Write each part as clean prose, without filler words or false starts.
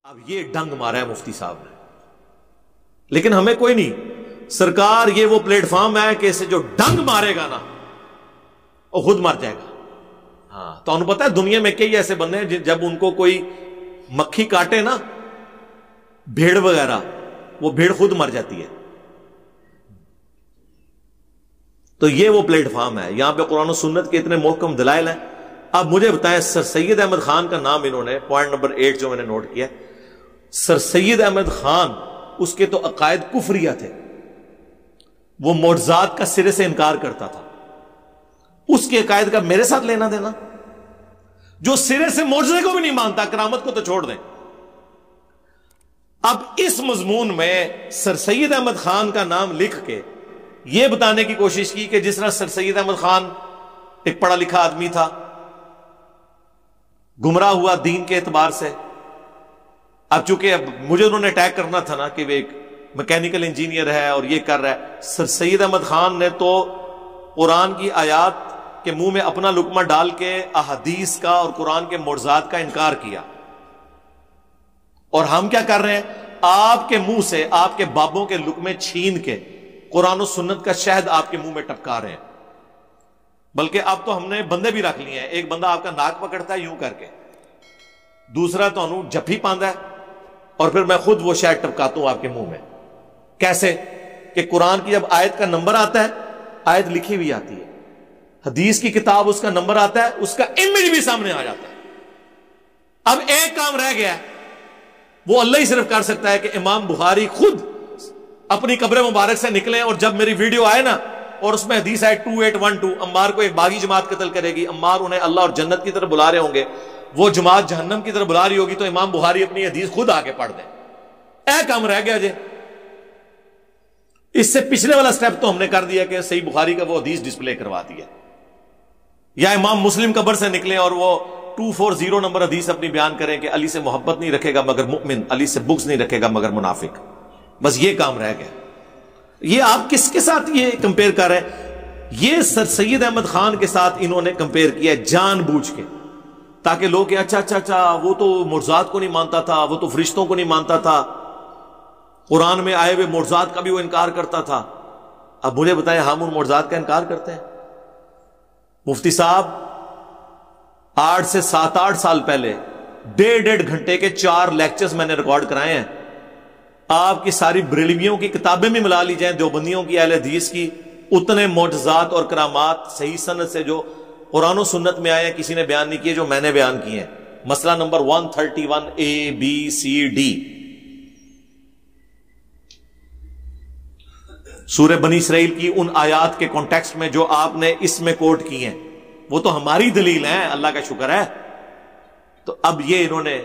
اب یہ ڈنگ مارا ہے مفتی صاحب نے، لیکن ہمیں کوئی نہیں، سرکار یہ وہ پلیٹ فارم ہے کہ اسے جو ڈنگ مارے گا نا وہ خود مر جائے گا۔ ہاں تو انہوں پتا ہے دنیا میں کئی ایسے بندے ہیں جب ان کو کوئی مکھی کاٹے نا، بھیڑ وغیرہ، وہ بھیڑ خود مر جاتی ہے۔ تو یہ وہ پلیٹ فارم ہے، یہاں پہ قرآن و سنت کے اتنے محکم دلائل ہیں۔ اب مجھے بتائیں، سر سید احمد خان کا نام انہوں نے پوائنٹ نمبر 8 جو میں نے نوٹ کیا، سر سید احمد خان، اس کے تو عقائد کفریہ تھے، وہ معجزات کا سرے سے انکار کرتا تھا۔ اس کے عقائد کا میرے ساتھ لینا دینا؟ جو سرے سے معجزے کو بھی نہیں مانتا، کرامت کو تو چھوڑ دیں۔ اب اس مضمون میں سر سید احمد خان کا نام لکھ کے یہ بتانے کی کوشش کی کہ جس طرح سر سید احمد خان ایک پڑھا لکھا آدمی تھا، گمراہ ہوا دین کے اعتبار سے۔ اب چونکہ مجھے انہوں نے اٹیک کرنا تھا نا کہ وہ ایک میکینیکل انجینئر ہے اور یہ کر رہا ہے، سر سید احمد خان نے تو قرآن کی آیات کے منہ میں اپنا لقمہ ڈال کے احادیث کا اور قرآن کے معجزات کا انکار کیا۔ اور ہم کیا کر رہے ہیں؟ آپ کے منہ سے آپ کے بابوں کے لقمے چھین کے قرآن و سنت کا شہد آپ کے منہ میں ٹپکا رہے ہیں۔ بلکہ اب تو ہم نے بندے بھی رکھ لیے ہیں، ایک بندہ آپ کا ناک پکڑتا ہے یوں کر کے، دوسرا تو انہوں جفی پاندا ہے، اور پھر میں خود وہ شہد ٹپکاتا ہوں آپ کے منہ میں۔ کیسے؟ کہ قرآن کی جب آیت کا نمبر آتا ہے، آیت لکھی ہوئی آتی ہے، حدیث کی کتاب اس کا نمبر آتا ہے، اس کا امیج بھی سامنے آ جاتا ہے۔ اب ایک کام رہ گیا ہے، وہ اللہ ہی صرف کر سکتا ہے کہ امام بخاری خود اپنی قبر مبارک سے نکلیں، اور جب میری ویڈیو آئے نا اور اس میں حدیث آئے 2812 عمار کو ایک باغی جماعت قتل کرے گی، عمار انہیں اللہ اور جنت کی طرف بلا رہے ہوں گے، وہ جماعت جہنم کی طرف بلا رہی ہوگی، تو امام بخاری اپنی حدیث خود آگے پڑھ دیں۔ اے کام رہ گیا جی۔ اس سے پچھلے والا سٹیپ تو ہم نے کر دیا کہ صحیح بخاری کا وہ حدیث ڈسپلے کروا دیا، یا امام مسلم قبر سے نکلیں اور وہ 240 نمبر حدیث اپنی بیان کریں کہ علی سے محبت نہیں رکھے گا مگر مؤمن، علی سے بغض نہیں رکھے گا مگر منافق۔ بس یہ کام رہ گیا۔ یہ آپ کس کے ساتھ یہ کمپیئر کر رہے ہیں؟ یہ سر سید احمد خان کے ساتھ انہوں نے کمپیئر کیا جان بوجھ کے، تاکہ لوگ کہ اچھا وہ تو معجزات کو نہیں مانتا تھا، وہ تو فرشتوں کو نہیں مانتا تھا، قرآن میں آئے ہوئے معجزات کا بھی وہ انکار کرتا تھا۔ اب مجھے بتائیں، ہم ان معجزات کا انکار کرتے ہیں؟ مفتی صاحب 8 سے 7-8 سال پہلے 1.5 گھنٹے کے 4 لیکچرز میں نے ریکارڈ کرائے ہیں۔ آپ کی ساری بریلویوں کی کتابیں بھی ملا لی جائیں، دیوبندیوں کی، اہل حدیث کی، اتنے معجزات اور کرامات صحیح سند سے جو قرآن و سنت میں آئے ہیں کسی نے بیان نہیں کیے جو میں نے بیان کیے ہیں۔ مسئلہ نمبر 131 ABCD، سورہ بنی اسرائیل کی ان آیات کے کانٹیکسٹ میں جو آپ نے اس میں کوٹ کی ہیں، وہ تو ہماری دلیل ہیں، اللہ کا شکر ہے۔ تو اب یہ انہوں نے،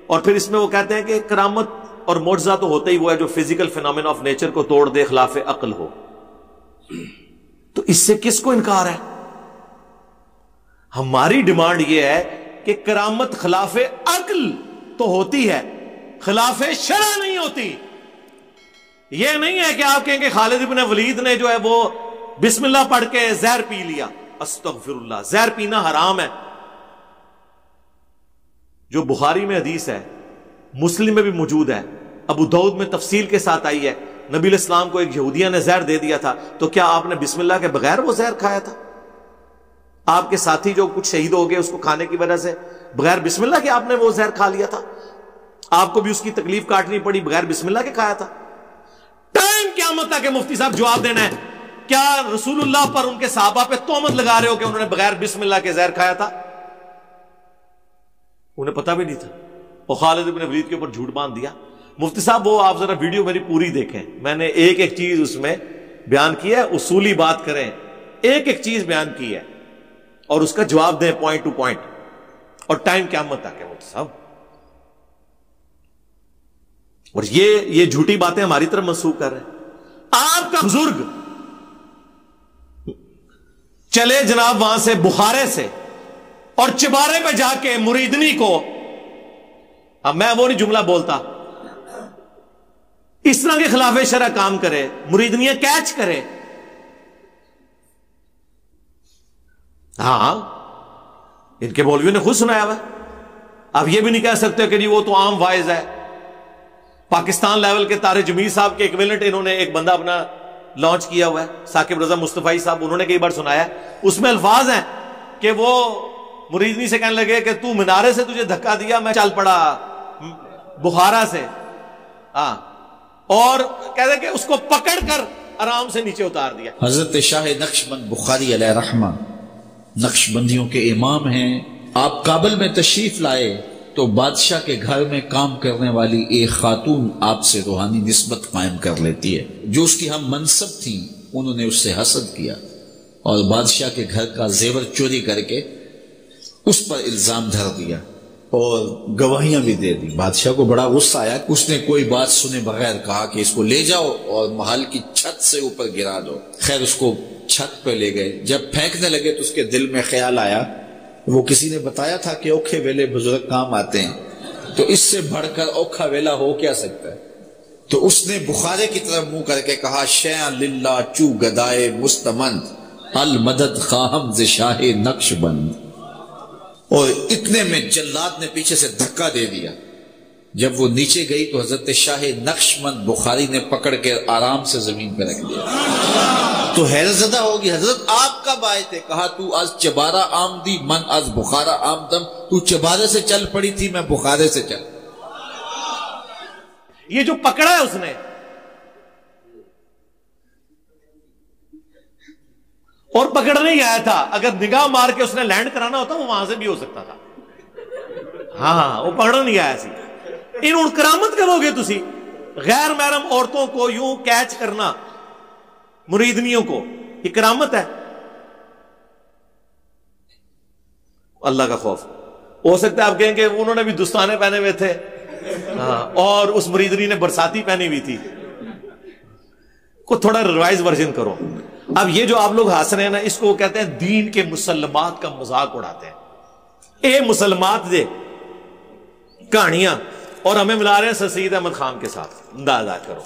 اور پھر اس میں وہ کہتے ہیں کہ کرامت اور معجزہ تو ہوتا ہی وہ ہے جو فزیکل فینومینا آف نیچر کو توڑ دے، خلاف عقل ہو۔ تو اس سے کس کو انکار ہے؟ ہماری ڈیمانڈ یہ ہے کہ کرامت خلاف عقل تو ہوتی ہے، خلاف شرع نہیں ہوتی۔ یہ نہیں ہے کہ آپ کہیں کہ خالد ابن ولید نے جو ہے وہ بسم اللہ پڑھ کے زہر پی لیا، استغفر اللہ، زہر پینا حرام ہے۔ جو بخاری میں حدیث ہے، مسلم میں بھی موجود ہے، ابو داؤد میں تفصیل کے ساتھ آئی ہے، نبی علیہ السلام کو ایک یہودیہ نے زہر دے دیا تھا، تو کیا آپ نے بسم اللہ کے بغیر وہ زہر کھایا تھا؟ آپ کے ساتھی جو کچھ شہید ہو گئے اس کو کھانے کی وجہ سے، بغیر بسم اللہ کے آپ نے وہ زہر کھا لیا تھا؟ آپ کو بھی اس کی تکلیف کاٹنی پڑی، بغیر بسم اللہ کے کھایا تھا؟ ٹائم قیامت تک کہ مفتی صاحب جواب دینا ہے، کیا رسول اللہ پر ان کے صحابہ پہ تہمت لگا رہے ہو کہ انہوں نے بغیر بسم اللہ کے زہر کھایا تھا؟ انہیں پتہ بھی نہیں تھا، اور خالد ابن ولید کے اوپر جھوٹ باندھ دیا۔ مفتی صاحب وہ آپ ذرا ویڈیو میری پوری دیکھیں، میں نے ایک ایک چیز اس میں بیان کی ہے، اصولی بات کریں، ایک ایک چیز بیان کی ہے اور اس کا جواب دیں پوائنٹ ٹو پوائنٹ، اور ٹائم قیامت تک ہے مفتی صاحب۔ اور یہ جھوٹی باتیں ہماری طرف منسوخ کر رہے ہیں۔ آپ کا بزرگ چلے جناب وہاں سے بخارے سے اور چبارے پہ جا کے مریدنی کو، اب میں وہ نہیں جملہ بولتا، اس طرح کے خلاف شرع کام کرے، مریدنیاں کیچ کرے۔ ہاں ان کے مولویوں نے خود سنایا ہوا۔ اب یہ بھی نہیں کہہ سکتے کہ جی وہ تو عام وائز ہے، پاکستان لیول کے طارق جمیل صاحب کے ایکویلنٹ انہوں نے ایک بندہ اپنا لانچ کیا ہوا ہے، ثاقب رضا مصطفی صاحب، انہوں نے کئی بار سنایا ہے، اس میں الفاظ ہیں کہ وہ مریدنی سے کہنے لگے کہ تو منارے سے تجھے دھکا دیا، میں چل پڑا بخارا سے، ہاں، اور کہتے ہیں کہ اس کو پکڑ کر آرام سے نیچے اتار دیا۔ حضرت شاہ نقشبند بخاری علیہ رحمہ نقش بندیوں کے امام ہیں۔ آپ کابل میں تشریف لائے تو بادشاہ کے گھر میں کام کرنے والی ایک خاتون آپ سے روحانی نسبت قائم کر لیتی ہے۔ جو اس کی ہم منصب تھیں انہوں نے اس سے حسد کیا اور بادشاہ کے گھر کا زیور چوری کر کے اس پر الزام دھر دیا اور گواہیاں بھی دے دی۔ بادشاہ کو بڑا غصہ آیا کہ اس نے کوئی بات سنے بغیر کہا کہ اس کو لے جاؤ اور محل کی چھت سے اوپر گرا دو۔ خیر اس کو چھت پہ لے گئے، جب پھینکنے لگے تو اس کے دل میں خیال آیا، وہ کسی نے بتایا تھا کہ اوکھے ویلے بزرگ کام آتے ہیں، تو اس سے بڑھ کر اوکھا ویلا ہو کیا سکتا ہے؟ تو اس نے بخارے کی طرف منہ کر کے کہا، شیئا للہ چو گدائے مستمند المدد خواہم ز شاہ نقش بند، اور اتنے میں جلاد نے پیچھے سے دھکا دے دیا۔ جب وہ نیچے گئی تو حضرت شاہ نقشبند بخاری نے پکڑ کے آرام سے زمین پہ رکھ دیا۔ تو حیرت زدہ ہوگی، حضرت آپ کب آئے تھے؟ کہا تو از چبارہ آمدی من از بخارا آمدم، تو چبارے سے چل پڑی تھی، میں بخارے سے چل۔ یہ جو پکڑا ہے اس نے، اور پکڑ نہیں آیا تھا، اگر نگاہ مار کے اس نے لینڈ کرانا ہوتا وہ وہاں سے بھی ہو سکتا تھا۔ ہاں وہ پکڑ نہیں آیا سی۔ ان کرامت کرو گے تسی، غیر محرم عورتوں کو یوں کیچ کرنا، مریدنیوں کو، یہ کرامت ہے؟ اللہ کا خوف۔ ہو سکتا ہے آپ کہیں کہ انہوں نے بھی دستانے پہنے ہوئے تھے، ہاں، اور اس مریدنی نے برساتی پہنی ہوئی تھی، کو تھوڑا ریوائز ورژن کرو۔ اب یہ جو آپ لوگ ہنس رہے ہیں نا، اس کو کہتے ہیں دین کے مسلمات کا مذاق اڑاتے ہیں۔ اے مسلمات دے کہانیاں، اور ہمیں ملا رہے ہیں سر سید احمد خان کے ساتھ، اندازہ کرو۔